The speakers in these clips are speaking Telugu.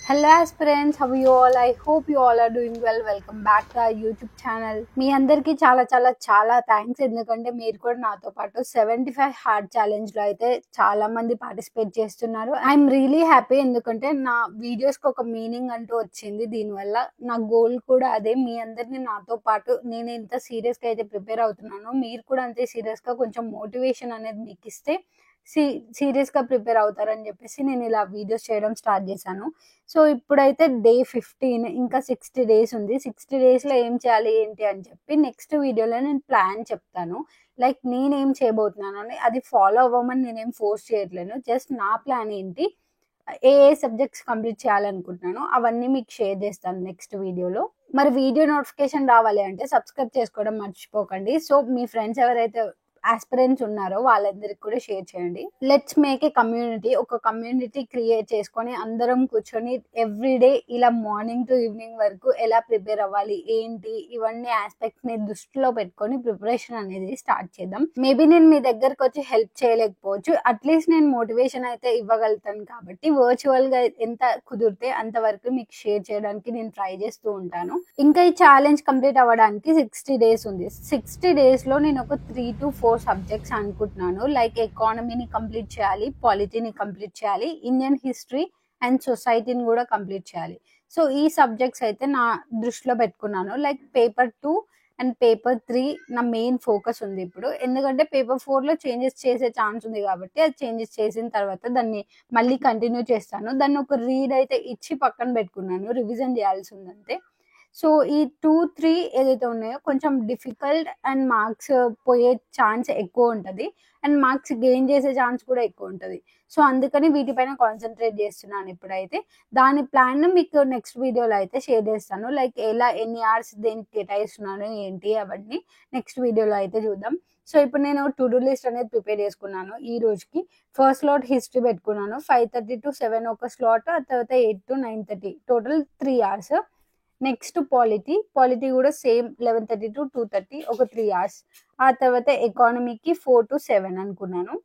Hello aspirants, how are you all? I hope you all are doing well. Welcome back to our YouTube channel. మీ అందరికి చాలా థ్యాంక్స్. ఎందుకంటే మీరు కూడా నాతో పాటు 75 హార్డ్ ఛాలెంజ్ లో అయితే చాలా మంది పార్టిసిపేట్ చేస్తున్నారు. ఐఎమ్ రియలీ హ్యాపీ, ఎందుకంటే నా వీడియోస్ కి ఒక మీనింగ్ అంటూ వచ్చింది. దీనివల్ల నా గోల్ కూడా అదే, మీ అందరిని నాతో పాటు నేను ఎంత సీరియస్ గా అయితే ప్రిపేర్ అవుతున్నానో మీరు కూడా అంతే సీరియస్ గా కొంచెం మోటివేషన్ అనేది మీకు ఇస్తే సీరియస్ గా ప్రిపేర్ అవుతారని చెప్పేసి నేను ఇలా వీడియోస్ చేయడం స్టార్ట్ చేశాను. సో ఇప్పుడైతే డే 15, ఇంకా 60 డేస్ ఉంది. 60 డేస్ లో ఏం చేయాలి ఏంటి అని చెప్పి నెక్స్ట్ వీడియోలో నేను ప్లాన్ చెప్తాను. లైక్ నేనేం చేయబోతున్నాను అని, అది ఫాలో అవ్వమని నేనేం ఫోర్స్ చేయట్లేను. జస్ట్ నా ప్లాన్ ఏంటి, ఏ సబ్జెక్ట్స్ కంప్లీట్ చేయాలనుకుంటున్నాను అవన్నీ మీకు షేర్ చేస్తాను నెక్స్ట్ వీడియోలో. మరి వీడియో నోటిఫికేషన్ రావాలి అంటే సబ్స్క్రైబ్ చేసుకోవడం మర్చిపోకండి. సో మీ ఫ్రెండ్స్ ఎవరైతే ఆస్పిరెంట్స్ ఉన్నారో వాళ్ళందరికి కూడా షేర్ చేయండి. Let's make a community. ఒక కమ్యూనిటీ క్రియేట్ చేసుకొని అందరం కూర్చొని ఎవ్రీడే ఇలా మార్నింగ్ టు ఈవినింగ్ వరకు ఎలా ప్రిపేర్ అవ్వాలి ఏంటి, ఇవన్నీ ఆస్పెక్ట్స్ ని దృష్టిలో పెట్టుకొని ప్రిపరేషన్ అనేది స్టార్ట్ చేద్దాం. మేబీ నేను మీ దగ్గరకు వచ్చి హెల్ప్ చేయలేకపోవచ్చు, అట్లీస్ట్ నేను మోటివేషన్ అయితే ఇవ్వగలుగుతాను. కాబట్టి వర్చువల్ గా ఎంత కుదిరితే అంతవరకు మీకు షేర్ చేయడానికి నేను ట్రై చేస్తూ ఉంటాను. ఇంకా ఈ ఛాలెంజ్ కంప్లీట్ అవ్వడానికి 60 డేస్ ఉంది. 60 డేస్ లో నేను ఒక 3 to 4 సబ్జెక్ట్స్ అనుకుంటున్నాను. లైక్ ఎకానమీని కంప్లీట్ చేయాలి, పాలిటీని కంప్లీట్ చేయాలి, ఇండియన్ హిస్టరీ అండ్ సొసైటీని కూడా కంప్లీట్ చేయాలి. సో ఈ సబ్జెక్ట్స్ అయితే నా దృష్టిలో పెట్టుకున్నాను. లైక్ పేపర్ 2 అండ్ పేపర్ 3 నా మెయిన్ ఫోకస్ ఉంది ఇప్పుడు. ఎందుకంటే పేపర్ 4 లో చేంజెస్ చేసే ఛాన్స్ ఉంది కాబట్టి అది చేంజెస్ చేసిన తర్వాత దాన్ని మళ్ళీ కంటిన్యూ చేస్తాను. దాన్ని ఒక రీడ్ అయితే ఇచ్చి పక్కన పెట్టుకున్నాను, రివిజన్ చేయాల్సి ఉందంతే. సో ఈ 2-3 ఏదైతే ఉన్నాయో కొంచెం డిఫికల్ట్ అండ్ మార్క్స్ పోయే ఛాన్స్ ఎక్కువ ఉంటుంది, అండ్ మార్క్స్ గెయిన్ చేసే ఛాన్స్ కూడా ఎక్కువ ఉంటుంది. సో అందుకని వీటిపైన కాన్సన్ట్రేట్ చేస్తున్నాను ఇప్పుడైతే. దాని ప్లాన్ మీకు నెక్స్ట్ వీడియోలో అయితే షేర్ చేస్తాను. లైక్ ఎలా ఎన్ని అవర్స్ దేనికి కేటాయిస్తున్నాను ఏంటి అవన్నీ నెక్స్ట్ వీడియోలో అయితే చూద్దాం. సో ఇప్పుడు నేను టు డూ లిస్ట్ అనేది ప్రిపేర్ చేసుకున్నాను. ఈ రోజుకి ఫస్ట్ స్లాట్ హిస్టరీ పెట్టుకున్నాను. 5:30 to 7 ఒక స్లాట్, ఆ తర్వాత 8 to 9:30, total 3 hours. Next polity కూడా సేమ్ 11:30 to 2:30 ఒక 3 hours. ఆ తర్వాత ఎకానమీకి 4 to 7 అనుకున్నాను.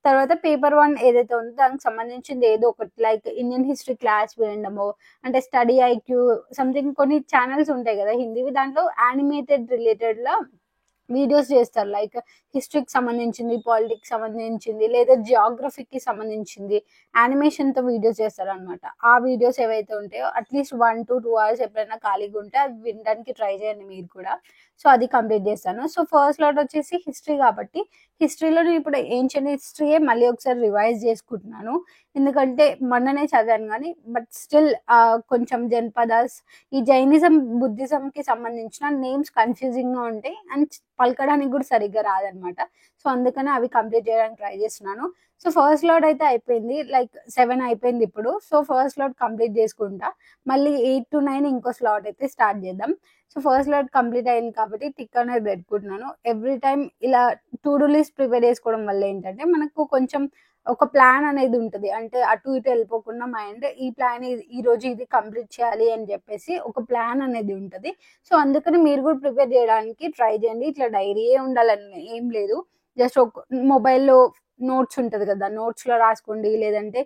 తర్వాత పేపర్ 1 ఏదైతే ఉందో దానికి సంబంధించింది ఏదో ఒకటి, లైక్ ఇండియన్ హిస్టరీ క్లాస్ వినడము, అంటే స్టడీ ఐక్యూ సంథింగ్ కొన్ని ఛానల్స్ ఉంటాయి కదా హిందీవి, దాంట్లో యానిమేటెడ్ రిలేటెడ్ లా వీడియోస్ చేస్తారు. లైక్ హిస్టరీకి సంబంధించింది, పాలిటిక్స్ సంబంధించింది, లేదా జియోగ్రఫీకి సంబంధించింది యానిమేషన్ తో వీడియోస్ చేస్తారు అనమాట. ఆ వీడియోస్ ఏవైతే ఉంటాయో అట్లీస్ట్ 1 to 2 hours ఎప్పుడైనా ఖాళీగా ఉంటే అది వినడానికి ట్రై చేయండి మీరు కూడా. సో అది కంప్లీట్ చేస్తాను. సో ఫస్ట్ లాట్ వచ్చేసి హిస్టరీ కాబట్టి హిస్టరీలో నేను ఇప్పుడు ఏన్షియంట్ హిస్టరీయే మళ్ళీ ఒకసారి రివైజ్ చేసుకుంటున్నాను. ఎందుకంటే మొన్ననే చదివాను కానీ బట్ స్టిల్ కొంచెం జనపదాస్, ఈ జైనిజం బుద్ధిజం కి సంబంధించిన నేమ్స్ కన్ఫ్యూజింగ్ గా ఉంటాయి అండ్ పలకడానికి కూడా సరిగ్గా రాదనమాట. సో అందుకని అవి కంప్లీట్ చేయడానికి ట్రై చేస్తున్నాను. సో ఫస్ట్ లాట్ అయితే అయిపోయింది, లైక్ 7 అయిపోయింది ఇప్పుడు. సో ఫస్ట్ లాట్ కంప్లీట్ చేసుకుంటా, మళ్ళీ 8 to 9 ఇంకో స్లాట్ అయితే స్టార్ట్ చేద్దాం. సో ఫస్ట్ లాట్ కంప్లీట్ అయింది కాబట్టి టిక్ అనేది పెట్టుకుంటున్నాను. ఎవ్రీ టైం ఇలా టు డూ లిస్ట్ ప్రిపేర్ చేసుకోవడం వల్ల ఏంటంటే మనకు కొంచెం ఒక ప్లాన్ అనేది ఉంటుంది. అంటే అటు ఇటు వెళ్ళిపోకుండా మైండ్ ఈ ప్లాన్ ఈ రోజు ఇది కంప్లీట్ చేయాలి అని చెప్పేసి ఒక ప్లాన్ అనేది ఉంటుంది. సో అందుకని మీరు కూడా ప్రిపేర్ చేయడానికి ట్రై చేయండి. ఇట్లా డైరీయే ఉండాలని ఏం లేదు, జస్ట్ ఒక మొబైల్లో నోట్స్ ఉంటుంది కదా, నోట్స్ లో రాసుకోండి, లేదంటే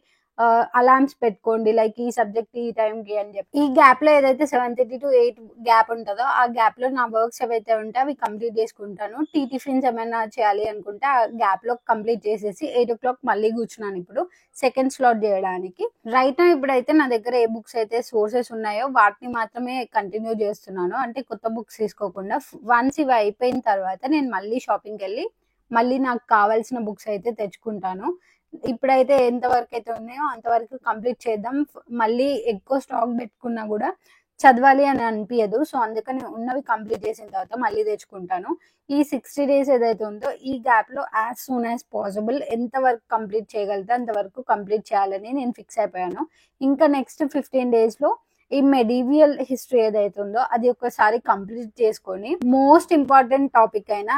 అలార్మ్స్ పెట్టుకోండి, లైక్ ఈ సబ్జెక్ట్ ఈ టైంకి అని చెప్పి. ఈ గ్యాప్ లో ఏదైతే 7:30 to 8 గ్యాప్ ఉంటుందో ఆ గ్యాప్ లో నా వర్క్స్ ఏవైతే ఉంటే అవి కంప్లీట్ చేసుకుంటాను. టిఫిన్స్ ఏమైనా చేయాలి అనుకుంటే ఆ గ్యాప్ లో కంప్లీట్ చేసేసి 8 o'clock మళ్ళీ కూర్చున్నాను ఇప్పుడు సెకండ్ స్లాట్ చేయడానికి. రైట్ నా ఇప్పుడైతే నా దగ్గర ఏ బుక్స్ అయితే సోర్సెస్ ఉన్నాయో వాటిని మాత్రమే కంటిన్యూ చేస్తున్నాను, అంటే కొత్త బుక్స్ తీసుకోకుండా. వన్స్ ఇవి అయిపోయిన తర్వాత నేను మళ్ళీ షాపింగ్కి వెళ్ళి మళ్ళీ నాకు కావాల్సిన బుక్స్ అయితే తెచ్చుకుంటాను. ఇప్పుడైతే ఎంతవరకు అయితే ఉన్నాయో అంతవరకు కంప్లీట్ చేద్దాం. మళ్ళీ ఎక్కువ స్టాక్ పెట్టుకున్నా కూడా చదవాలి అని అనిపించదు. సో అందుకని ఉన్నవి కంప్లీట్ చేసిన తర్వాత మళ్ళీ తెచ్చుకుంటాను. ఈ 60 డేస్ ఏదైతే ఉందో ఈ గ్యాప్ లో యాజ్ సూన్ యాజ్ పాసిబుల్ ఎంతవరకు కంప్లీట్ చేయగలిగితే అంతవరకు కంప్లీట్ చేయాలని నేను ఫిక్స్ అయిపోయాను. ఇంకా నెక్స్ట్ 15 డేస్ లో ఈ మెడీవియల్ హిస్టరీ ఏదైతే ఉందో అది ఒకసారి కంప్లీట్ చేసుకొని మోస్ట్ ఇంపార్టెంట్ టాపిక్ అయిన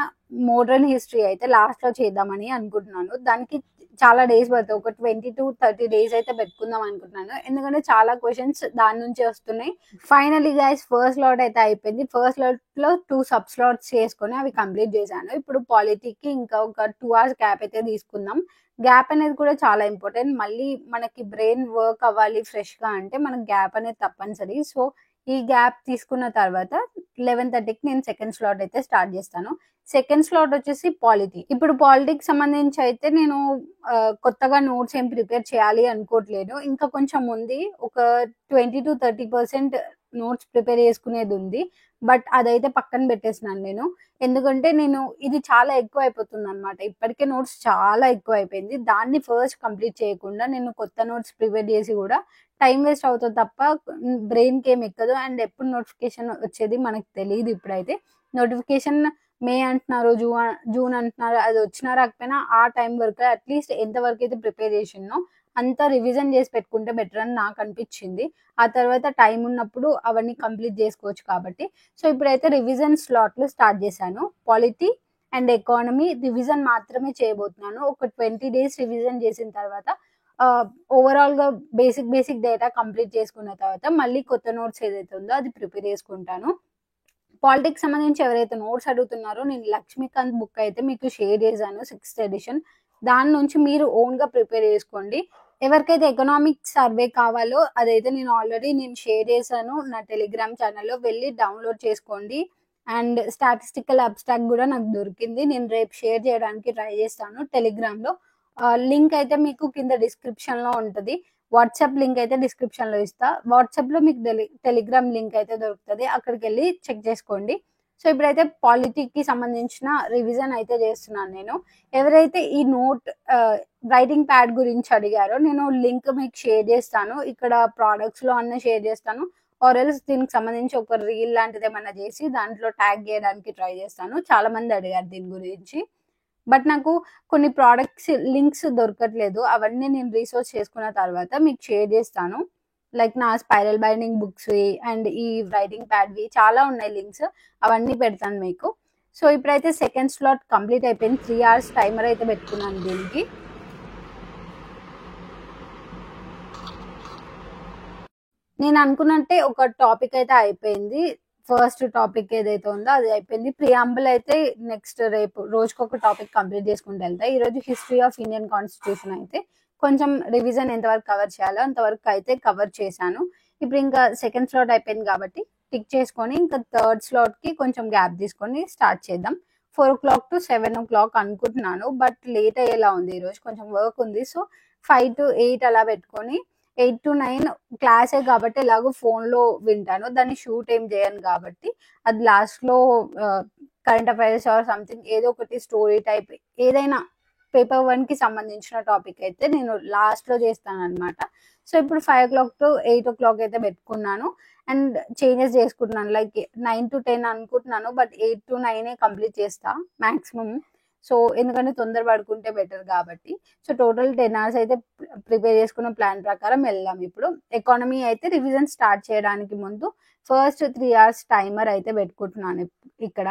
మోడర్న్ హిస్టరీ అయితే లాస్ట్ లో చేద్దామని అనుకుంటున్నాను. దానికి చాలా డేస్ పడుతుంది. ఒక 20 to 30 డేస్ అయితే పెట్టుకుందాం అనుకుంటున్నాను. ఎందుకంటే చాలా క్వశ్చన్స్ దాని నుంచే వస్తున్నాయి. ఫైనల్లీ గైస్ ఫస్ట్ లాట్ అయితే అయిపోయింది. ఫస్ట్ లాట్ లో 2 సబ్ స్లాట్స్ చేసుకొని అవి కంప్లీట్ చేశాను. ఇప్పుడు పాలిటీకి ఇంకా ఒక 2 hours గ్యాప్ అయితే తీసుకుందాం. గ్యాప్ అనేది కూడా చాలా ఇంపార్టెంట్. మళ్ళీ మనకి బ్రెయిన్ వర్క్ అవ్వాలి ఫ్రెష్ గా అంటే మనకు గ్యాప్ అనేది తప్పనిసరి. సో ఈ గ్యాప్ తీసుకున్న తర్వాత 11:30కి నేను సెకండ్ స్లాట్ అయితే స్టార్ట్ చేస్తాను. సెకండ్ స్లాట్ వచ్చేసి పాలిటీ. ఇప్పుడు పాలిటిక్స్ సంబంధించి అయితే నేను కొత్తగా నోట్స్ ఏం ప్రిపేర్ చేయాలి అనుకోవట్లేదు. ఇంకా కొంచెం ఉంది. ఒక 20 to 30% నోట్స్ ప్రిపేర్ చేసుకునేది ఉంది. బట్ అదైతే పక్కన పెట్టేసినాను నేను. ఎందుకంటే నేను ఇది చాలా ఎక్కువ అయిపోతుంది అనమాట. ఇప్పటికే నోట్స్ చాలా ఎక్కువ అయిపోయింది. దాన్ని ఫస్ట్ కంప్లీట్ చేయకుండా నేను కొత్త నోట్స్ ప్రిపేర్ చేసి కూడా టైం వేస్ట్ అవుతుంది తప్ప బ్రెయిన్కి ఏం ఎక్కదు. అండ్ ఎప్పుడు నోటిఫికేషన్ వచ్చేది మనకు తెలియదు. ఇప్పుడైతే నోటిఫికేషన్ మే అంటున్నారు, జూన్ అంటున్నారు. అది వచ్చినా రాకపోయినా ఆ టైం వరకు అట్లీస్ట్ ఎంతవరకు అయితే ప్రిపేర్ చేసినో అంతా రివిజన్ చేసి పెట్టుకుంటే బెటర్ అని నాకు అనిపించింది. ఆ తర్వాత టైం ఉన్నప్పుడు అవన్నీ కంప్లీట్ చేసుకోవచ్చు కాబట్టి. సో ఇప్పుడైతే రివిజన్ స్లాట్లు స్టార్ట్ చేశాను. పాలిటీ అండ్ ఎకానమీ రివిజన్ మాత్రమే చేయబోతున్నాను. ఒక 20 days రివిజన్ చేసిన తర్వాత ఓవరాల్ గా బేసిక్ డేటా కంప్లీట్ చేసుకున్న తర్వాత మళ్ళీ కొత్త నోట్స్ ఏదైతే ఉందో అది ప్రిపేర్ చేసుకుంటాను. పాలిటిక్స్ సంబంధించి ఎవరైతే నోట్స్ అడుగుతున్నారో నేను లక్ష్మీకాంత్ బుక్ అయితే మీకు షేర్ చేశాను 6th edition. దాని నుంచి మీరు ఓన్ గా ప్రిపేర్ చేసుకోండి. ఎవరికైతే ఎకనామిక్ సర్వే కావాలో అదైతే నేను షేర్ చేశాను నా టెలిగ్రామ్ ఛానల్లో, వెళ్ళి డౌన్లోడ్ చేసుకోండి. అండ్ స్టాటిస్టికల్ అబ్స్ట్రాక్ట్ కూడా నాకు దొరికింది. నేను రేపు షేర్ చేయడానికి ట్రై చేస్తాను టెలిగ్రామ్ లో. లింక్ అయితే మీకు కింద డిస్క్రిప్షన్ లో ఉంటది. వాట్సాప్ లింక్ అయితే డిస్క్రిప్షన్ లో ఇస్తా. వాట్సాప్ లో మీకు టెలిగ్రామ్ లింక్ అయితే దొరుకుతుంది. అక్కడికి వెళ్ళి చెక్ చేసుకోండి. సో ఇప్పుడైతే పాలిటీకి సంబంధించిన రివిజన్ అయితే చేస్తున్నాను నేను. ఎవరైతే ఈ నోట్ రైటింగ్ ప్యాడ్ గురించి అడిగారో నేను లింక్ మీకు షేర్ చేస్తాను. ఇక్కడ ప్రోడక్ట్స్ లో అన్న షేర్ చేస్తాను. ఆర్ ఎల్స్ దీనికి సంబంధించి ఒక రీల్ లాంటిది ఏమన్నా చేసి దాంట్లో ట్యాగ్ చేయడానికి ట్రై చేస్తాను. చాలా మంది అడిగారు దీని గురించి. బట్ నాకు కొన్ని ప్రోడక్ట్స్ లింక్స్ దొరకట్లేదు. అవన్నీ నేను రీసెర్చ్ చేసుకున్న తర్వాత మీకు షేర్ చేస్తాను. లైక్ నా స్పైరల్ బైండింగ్ బుక్స్ అండ్ ఈ రైటింగ్ ప్యాడ్వి చాలా ఉన్నాయి లింక్స్. అవన్నీ పెడతాను మీకు. సో ఇప్పుడైతే సెకండ్ స్లాట్ కంప్లీట్ అయిపోయింది. 3 hours టైమర్ అయితే పెట్టుకున్నాను దీనికి. నేను అనుకున్నట్టే ఒక టాపిక్ అయితే అయిపోయింది. ఫస్ట్ టాపిక్ ఏదైతే ఉందో అది అయిపోయింది. ప్రియాంబుల్ అయితే నెక్స్ట్ రేపు రోజుకొక టాపిక్ కంప్లీట్ చేసుకుంటూ వెళ్తా. ఈరోజు హిస్టరీ ఆఫ్ ఇండియన్ కాన్స్టిట్యూషన్ అయితే కొంచెం రివిజన్ ఎంతవరకు కవర్ చేయాలో అంతవరకు అయితే కవర్ చేశాను. ఇప్పుడు ఇంకా సెకండ్ స్లాట్ అయిపోయింది కాబట్టి టిక్ చేసుకొని ఇంకా థర్డ్ స్లాట్ కి కొంచెం గ్యాప్ తీసుకొని స్టార్ట్ చేద్దాం. 4 o'clock to 7 o'clock అనుకుంటున్నాను. బట్ లేట్ అయ్యేలా ఉంది ఈరోజు, కొంచెం వర్క్ ఉంది. సో 5 to 8 అలా పెట్టుకొని 8 to 9 క్లాసే కాబట్టి ఎలాగో ఫోన్ లో వింటాను. దాన్ని షూట్ ఏం చేయను కాబట్టి అది లాస్ట్ లో కరెంట్ అఫైర్స్ ఆర్ సంథింగ్ ఏదో ఒకటి స్టోరీ టైప్ ఏదైనా పేపర్ 1 కి సంబంధించిన టాపిక్ అయితే నేను లాస్ట్ లో చేస్తాను అనమాట. సో ఇప్పుడు 5 o'clock to 8 o'clock అయితే పెట్టుకున్నాను. అండ్ చేంజెస్ చేసుకుంటున్నాను. లైక్ 9 to 10 అనుకుంటున్నాను. బట్ 8 to 9 కంప్లీట్ చేస్తా మాక్సిమం. సో ఎందుకంటే తొందర పడుకుంటే బెటర్ కాబట్టి. సో టోటల్ 10 hours అయితే ప్రిపేర్ చేసుకున్న ప్లాన్ ప్రకారం వెళ్దాం. ఇప్పుడు ఎకానమీ అయితే రివిజన్ స్టార్ట్ చేయడానికి ముందు ఫస్ట్ 3 hours టైమర్ అయితే పెట్టుకుంటున్నాను ఇక్కడ.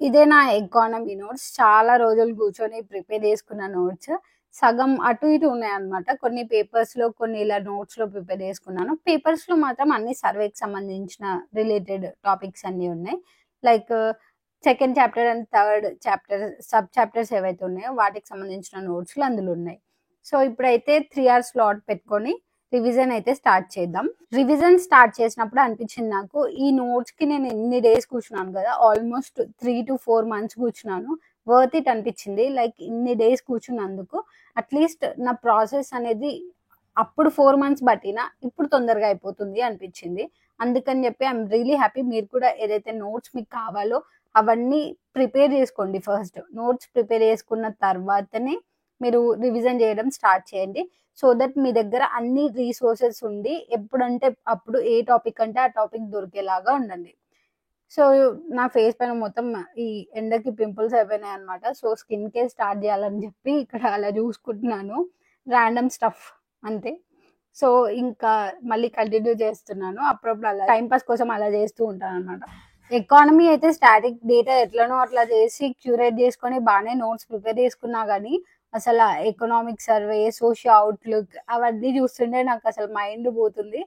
ఇదే నా ఎకానమీ నోట్స్. చాలా రోజులు కూర్చొని ప్రిపేర్ చేసుకున్న నోట్స్. సగం అటు ఇటు ఉన్నాయన్నమాట. కొన్ని పేపర్స్ లో కొన్ని ఇలా నోట్స్ లో ప్రిపేర్ చేసుకున్నాను. పేపర్స్ లో మాత్రం అన్ని సర్వేకి సంబంధించిన రిలేటెడ్ టాపిక్స్ అన్ని ఉన్నాయి. Like second chapter and third chapter sub chapters ఏవైతే ఉన్నాయో వాటికి సంబంధించిన నోట్స్లు అందులో ఉన్నాయి. సో ఇప్పుడైతే 3 hours స్లాట్ పెట్టుకొని రివిజన్ అయితే స్టార్ట్ చేద్దాం. రివిజన్ స్టార్ట్ చేసినప్పుడు అనిపించింది నాకు ఈ నోట్స్ కి నేను ఎన్ని డేస్ కూర్చున్నాను కదా, ఆల్మోస్ట్ 3 to 4 months కూర్చున్నాను. వర్త్ ఇట్ అనిపించింది. లైక్ ఇన్ని డేస్ కూర్చున్నందుకు అట్లీస్ట్ నా ప్రాసెస్ అనేది అప్పుడు 4 months బట్టినా ఇప్పుడు తొందరగా అయిపోతుంది అనిపించింది. అందుకని చెప్పి ఐఎమ్ రియలీ హ్యాపీ. మీరు కూడా ఏదైతే నోట్స్ మీకు కావాలో అవన్నీ ప్రిపేర్ చేసుకోండి. ఫస్ట్ నోట్స్ ప్రిపేర్ చేసుకున్న తర్వాతనే మీరు రివిజన్ చేయడం స్టార్ట్ చేయండి. సో దట్ మీ దగ్గర అన్ని రీసోర్సెస్ ఉండి ఎప్పుడంటే అప్పుడు ఏ టాపిక్ అంటే ఆ టాపిక్ దొరికేలాగా ఉండండి. సో నా ఫేస్ పైన మొత్తం ఈ ఎండకి పింపుల్స్ అయిపోయినాయి అనమాట. సో స్కిన్ కేర్ స్టార్ట్ చేయాలని చెప్పి ఇక్కడ అలా చూసుకుంటున్నాను. ర్యాండమ్ స్టఫ్ అంతే. సో ఇంకా మళ్ళీ కంటిన్యూ చేస్తున్నాను. అప్పుడప్పుడు అలా టైం పాస్ కోసం అలా చేస్తూ ఉంటాను అనమాట. ఎకానమీ అయితే స్టాటిక్ డేటా ఎట్లనో అట్లా చేసి క్యూరేట్ చేసుకొని బాగానే నోట్స్ ప్రిపేర్ చేసుకున్నా కానీ అసలు ఎకనామిక్ సర్వే, సోషియో అవుట్లుక్ అవన్నీ చూస్తుంటే నాకు అసలు మైండ్ పోతుంది.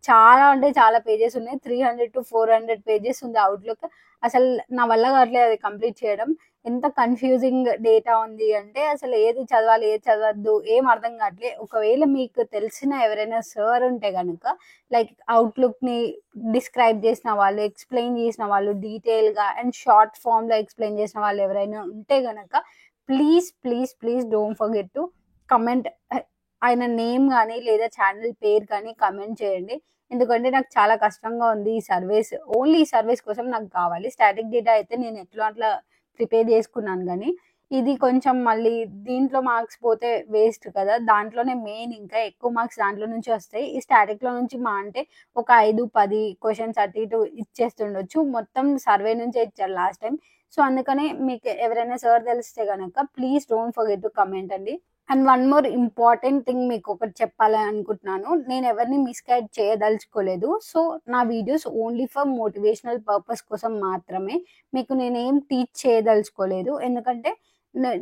చాలా అంటే చాలా పేజెస్ ఉన్నాయి. 300 to 400 పేజెస్ ఉంది అవుట్లుక్. అసలు నా వల్ల కావట్లేదు అది కంప్లీట్ చేయడం. ఎంత కన్ఫ్యూజింగ్ డేటా ఉంది అంటే అసలు ఏది చదవాలి, ఏది చదవద్దు ఏం అర్థం కావట్లేదు. ఒకవేళ మీకు తెలిసిన ఎవరైనా సార్ ఉంటే కనుక లైక్ అవుట్లుక్ని డిస్క్రైబ్ చేసిన వాళ్ళు, ఎక్స్ప్లెయిన్ చేసిన వాళ్ళు డీటెయిల్గా అండ్ షార్ట్ ఫామ్లో ఎక్స్ప్లెయిన్ చేసిన వాళ్ళు ఎవరైనా ఉంటే కనుక please please please don't forget to comment ఆయన నేమ్ కానీ లేదా ఛానల్ పేరు కానీ కమెంట్ చేయండి. ఎందుకంటే నాకు చాలా కష్టంగా ఉంది ఈ సర్వేస్. ఓన్లీ ఈ సర్వేస్ కోసం నాకు కావాలి. స్టాటిక్ డేటా అయితే నేను ఎట్లా అట్లా ప్రిపేర్ చేసుకున్నాను కానీ ఇది కొంచెం మళ్ళీ దీంట్లో మార్క్స్ పోతే వేస్ట్ కదా. దాంట్లోనే మెయిన్ ఇంకా ఎక్కువ మార్క్స్ దాంట్లో నుంచి వస్తాయి. ఈ స్టాటిక్లో నుంచి మా అంటే ఒక 5-10 క్వశ్చన్స్ అటు ఇటు ఇచ్చేస్తుండొచ్చు. మొత్తం సర్వే నుంచే ఇచ్చారు లాస్ట్ టైం. సో అందుకనే మీకు ఎవరైనా సార్ తెలిస్తే కనుక please don't forget to comment అండి. And one more important thing మీకు ఒకటి చెప్పాలని అనుకుంటున్నాను. నేను ఎవరిని మిస్గైడ్ చేయదలుచుకోలేదు. సో నా videos only for motivational purpose కోసం మాత్రమే. మీకు నేనేం టీచ్ చేయదలుచుకోలేదు. ఎందుకంటే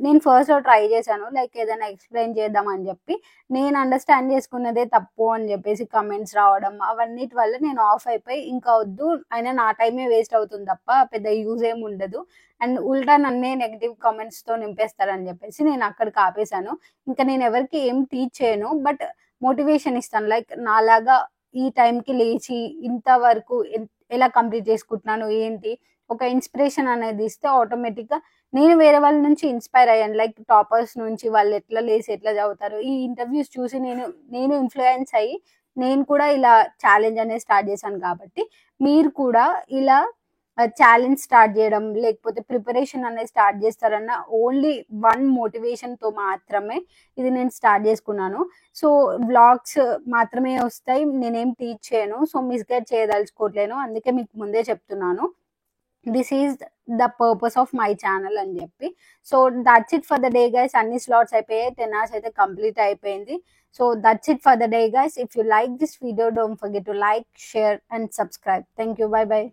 నేను ఫస్ట్లో ట్రై చేశాను లైక్ ఏదైనా ఎక్స్ప్లెయిన్ చేద్దామని చెప్పి. నేను అండర్స్టాండ్ చేసుకున్నదే తప్పు అని చెప్పేసి కమెంట్స్ రావడం అవన్నిటి వల్ల నేను ఆఫ్ అయిపోయి ఇంకా వద్దు, అయినా నా టైమే వేస్ట్ అవుతుంది తప్ప పెద్ద యూజ్ ఏమి ఉండదు అండ్ ఉల్టా నన్నే నెగిటివ్ కామెంట్స్తో నింపేస్తారని చెప్పేసి నేను అక్కడికి ఆపేశాను. ఇంకా నేను ఎవరికి ఏం టీచ్ చేయను, బట్ మోటివేషన్ ఇస్తాను. లైక్ నాలాగా ఈ టైంకి లేచి ఇంతవరకు ఎలా కంప్లీట్ చేసుకుంటున్నాను ఏంటి ఒక ఇన్స్పిరేషన్ అనేది ఇస్తే ఆటోమేటిక్గా నేను వేరే వాళ్ళ నుంచి ఇన్స్పైర్ అయ్యాను. లైక్ టాపర్స్ నుంచి వాళ్ళు ఎట్లా లేసి ఎట్లా చదువుతారు ఈ ఇంటర్వ్యూస్ చూసి నేను ఇన్ఫ్లుయెన్స్ అయ్యి నేను కూడా ఇలా ఛాలెంజ్ అనేది స్టార్ట్ చేశాను. కాబట్టి మీరు కూడా ఇలా ఛాలెంజ్ స్టార్ట్ చేయడం లేకపోతే ప్రిపరేషన్ అనేది స్టార్ట్ చేస్తారన్న ఓన్లీ వన్ మోటివేషన్తో మాత్రమే ఇది నేను స్టార్ట్ చేసుకున్నాను. సో వ్లాగ్స్ మాత్రమే వస్తాయి, నేనేం టీచ్ చేయను. సో మిస్గైడ్ చేయదలుచుకోవట్లేను, అందుకే మీకు ముందే చెప్తున్నాను. This is the purpose of my channel అని చెప్పి. So that's it for the day guys. అన్ని స్లాట్స్ అయిపోయాయి, 10 hours అయితే కంప్లీట్ అయిపోయింది. So that's it for the day guys. If you like this video don't forget to like, share and subscribe. Thank you, by by.